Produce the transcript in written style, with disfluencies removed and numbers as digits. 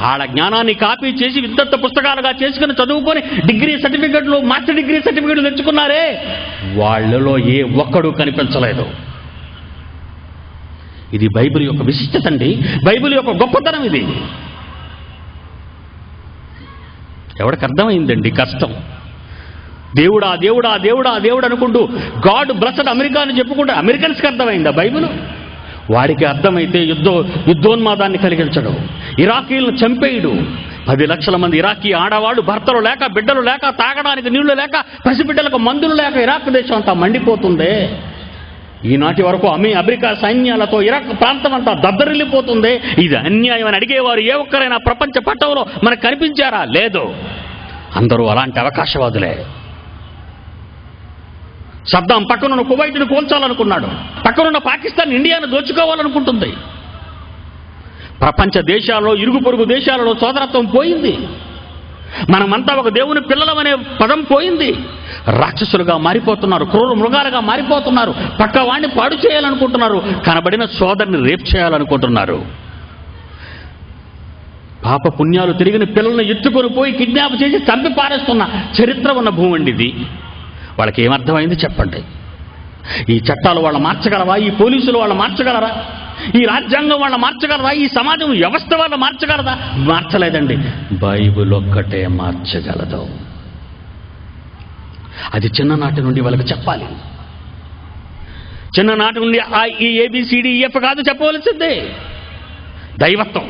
ఆడ జ్ఞానాన్ని కాపీ చేసి విద్వత్త పుస్తకాలుగా చేసుకుని చదువుకొని డిగ్రీ సర్టిఫికెట్లు, మాస్టర్ డిగ్రీ సర్టిఫికెట్లు తెచ్చుకున్నారే, వాళ్ళలో ఏ ఒక్కడు కనిపించలేదు. ఇది బైబిల్ యొక్క విశిష్టత అండి, బైబిల్ యొక్క గొప్పతనం ఇది. ఎవరికి అర్థమైందండి కష్టం? దేవుడా దేవుడా దేవుడా దేవుడు అనుకుంటూ గాడ్ బ్లెస్డ్ అమెరికా అని చెప్పుకుంటే అమెరికన్స్కి అర్థమైందా బైబిల్? వాడికి అర్థమైతే యుద్ధోన్మాదాన్ని కలిగించడు, ఇరాకీలను చంపేయుడు. 10 లక్షల మంది ఇరాకీ ఆడవాళ్ళు భర్తలు లేక, బిడ్డలు లేక, తాగడానికి నీళ్లు లేక, పసిబిడ్డలకు మందులు లేక ఇరాక్ దేశం అంతా మండిపోతుందే. ఈనాటి వరకు అమెరికా సైన్యాలతో ఇరాక్ ప్రాంతం అంతా దద్దరిల్లిపోతుంది. ఇది అన్యాయం అని అడిగేవారు ఏ ఒక్కరైనా ప్రపంచ పట్టంలో మనకు కనిపించారా? లేదు. అందరూ అలాంటి అవకాశవాదులే. సద్దాం పక్కనున్న కువైట్ను కూల్చాలనుకున్నాడు, పక్కనున్న పాకిస్తాన్ ఇండియాను దోచుకోవాలనుకుంటుంది. ప్రపంచ దేశాల్లో, ఇరుగు పొరుగు దేశాలలో సోదరత్వం పోయింది. మనమంతా ఒక దేవుని పిల్లలమనే పదం పోయింది. రాక్షసులుగా మారిపోతున్నారు, క్రూర మృగాలుగా మారిపోతున్నారు, పక్క వాడిని పాడు చేయాలనుకుంటున్నారు, కనబడిన సోదరుని రేప్ చేయాలనుకుంటున్నారు. పాప పుణ్యాలు తిరిగిన పిల్లల్ని ఎత్తుకొని పోయి కిడ్నాప్ చేసి చంపి పారేస్తున్న చరిత్ర ఉన్న భూమి అండి ఇది. వాళ్ళకి ఏమర్థమైంది చెప్పండి? ఈ చట్టాలు వాళ్ళు మార్చగలరా? ఈ పోలీసులు వాళ్ళు మార్చగలరా? ఈ రాజ్యాంగం వాళ్ళు మార్చగలరా? ఈ సమాజం వ్యవస్థ వాళ్ళు మార్చగలరా? మార్చలేదండి. బైబిల్ ఒక్కటే మార్చగలదు. అది చిన్ననాటి నుండి వాళ్ళకి చెప్పాలి. చిన్ననాటి నుండి ఈ ABCDEF కాదు చెప్పవలసిందే, దైవత్వం.